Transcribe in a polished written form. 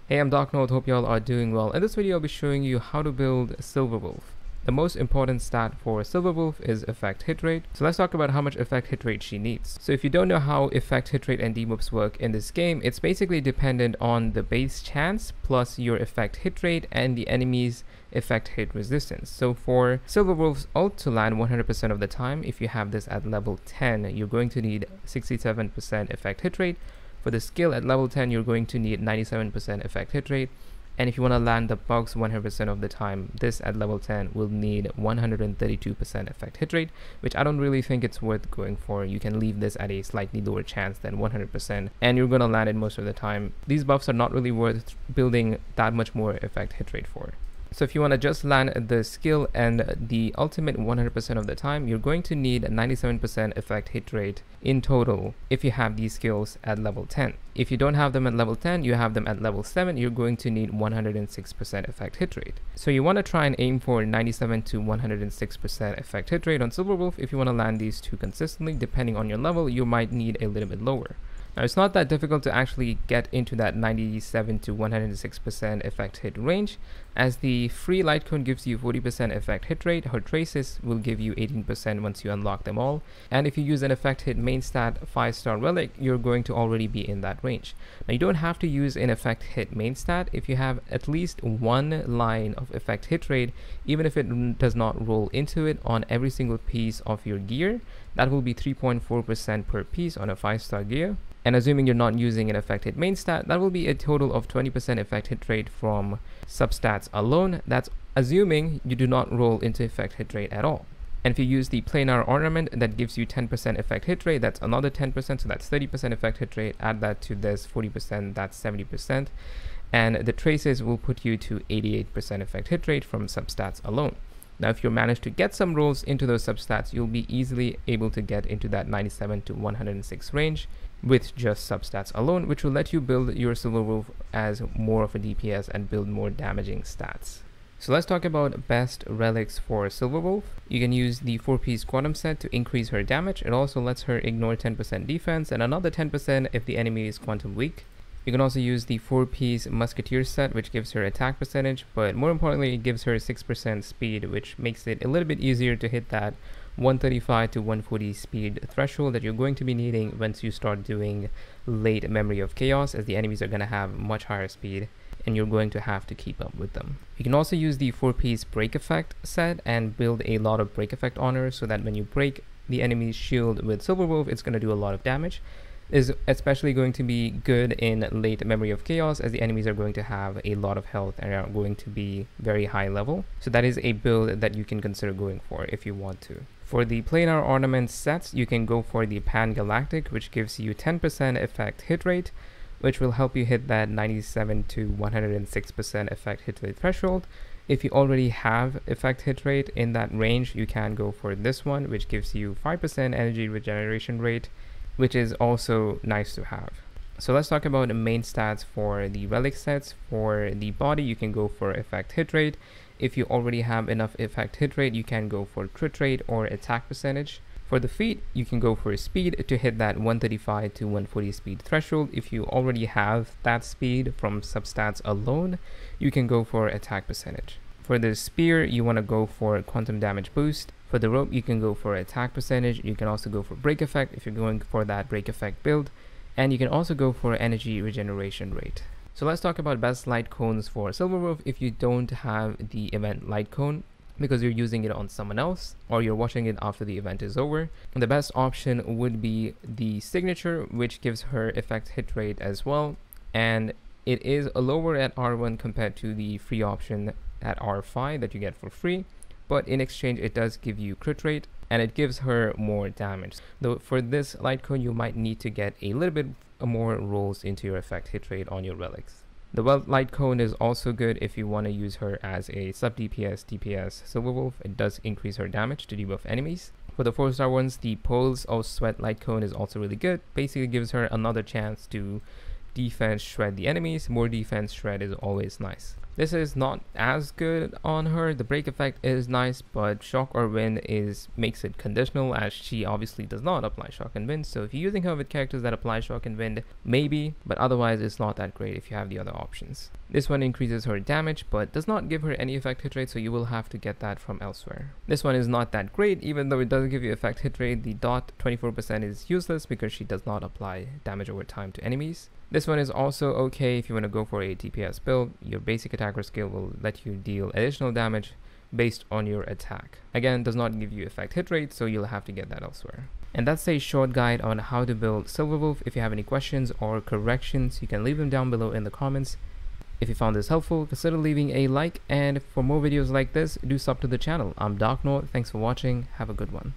Hey, I'm Dark Note, hope y'all are doing well. In this video, I'll be showing you how to build Silverwolf. The most important stat for Silverwolf is effect hit rate. So let's talk about how much effect hit rate she needs. So if you don't know how effect hit rate and debuffs work in this game, it's basically dependent on the base chance plus your effect hit rate and the enemy's effect hit resistance. So for Silverwolf's ult to land 100% of the time, if you have this at level 10, you're going to need 67% effect hit rate. For the skill at level 10, you're going to need 97% effect hit rate. And if you want to land the bugs 100% of the time, this at level 10 will need 132% effect hit rate, which I don't really think it's worth going for. You can leave this at a slightly lower chance than 100%, and you're going to land it most of the time. These buffs are not really worth building that much more effect hit rate for. So if you want to just land the skill and the ultimate 100% of the time, you're going to need 97% effect hit rate in total if you have these skills at level 10. If you don't have them at level 10, you have them at level 7, you're going to need 106% effect hit rate. So you want to try and aim for 97 to 106% effect hit rate on Silverwolf. If you want to land these two consistently, depending on your level, you might need a little bit lower. Now, it's not that difficult to actually get into that 97 to 106% effect hit range, as the free light cone gives you 40% effect hit rate. Her traces will give you 18% once you unlock them all, and if you use an effect hit main stat 5-star relic, you're going to already be in that range. Now, you don't have to use an effect hit main stat if you have at least one line of effect hit rate, even if it does not roll into it on every single piece of your gear. That will be 3.4% per piece on a 5-star gear. And assuming you're not using an effect hit main stat, that will be a total of 20% effect hit rate from substats alone. That's assuming you do not roll into effect hit rate at all. And if you use the planar ornament, that gives you 10% effect hit rate, that's another 10%, so that's 30% effect hit rate. Add that to this 40%, that's 70%. And the traces will put you to 88% effect hit rate from substats alone. Now, if you manage to get some rolls into those substats, you'll be easily able to get into that 97 to 106 range with just substats alone, which will let you build your Silverwolf as more of a DPS and build more damaging stats. So let's talk about best relics for Silverwolf. You can use the 4-piece quantum set to increase her damage. It also lets her ignore 10% defense and another 10% if the enemy is quantum weak. You can also use the 4-piece musketeer set, which gives her attack percentage, but more importantly, it gives her 6% speed, which makes it a little bit easier to hit that 135 to 140 speed threshold that you're going to be needing once you start doing late Memory of Chaos, as the enemies are going to have much higher speed and you're going to have to keep up with them. You can also use the 4-piece break effect set and build a lot of break effect honor so that when you break the enemy's shield with Silverwolf, it's going to do a lot of damage. Is especially going to be good in late Memory of Chaos, as the enemies are going to have a lot of health and are going to be very high level. So that is a build that you can consider going for if you want to. For the planar ornament sets, you can go for the Pan-Galactic, which gives you 10% effect hit rate, which will help you hit that 97 to 106% effect hit rate threshold. If you already have effect hit rate in that range, you can go for this one, which gives you 5% energy regeneration rate, which is also nice to have. So let's talk about the main stats for the relic sets. For the body, you can go for effect hit rate. If you already have enough effect hit rate, you can go for crit rate or attack percentage. For the feet, you can go for speed to hit that 135 to 140 speed threshold. If you already have that speed from substats alone, you can go for attack percentage. For the spear, you want to go for quantum damage boost. For the rope, you can go for attack percentage. You can also go for break effect if you're going for that break effect build. And you can also go for energy regeneration rate. So let's talk about best light cones for Silverwolf if you don't have the event light cone because you're using it on someone else or you're watching it after the event is over. And the best option would be the signature, which gives her effect hit rate as well. And it is lower at R1 compared to the free option at R5 that you get for free. But in exchange, it does give you crit rate and it gives her more damage. Though for this light cone, you might need to get a little bit more rolls into your effect hit rate on your relics. The Wealth light cone is also good if you want to use her as a sub DPS Silverwolf. It does increase her damage to debuff enemies. For the 4-star ones, the Poles of Sweat light cone is also really good. Basically gives her another chance to defense shred the enemies. More defense shred is always nice. This is not as good on her. The break effect is nice, but shock or wind makes it conditional, as she obviously does not apply shock and wind. So if you're using her with characters that apply shock and wind, maybe, but otherwise it's not that great if you have the other options. This one increases her damage but does not give her any effect hit rate, so you will have to get that from elsewhere. This one is not that great, even though it does give you effect hit rate. The dot 24% is useless because she does not apply damage over time to enemies. This one is also okay if you want to go for a DPS build. Your basic attacker skill will let you deal additional damage based on your attack. Again, does not give you effect hit rate, so you'll have to get that elsewhere. And that's a short guide on how to build Silverwolf. If you have any questions or corrections, you can leave them down below in the comments. If you found this helpful, consider leaving a like, and for more videos like this, do sub to the channel. I'm Dark North. Thanks for watching. Have a good one.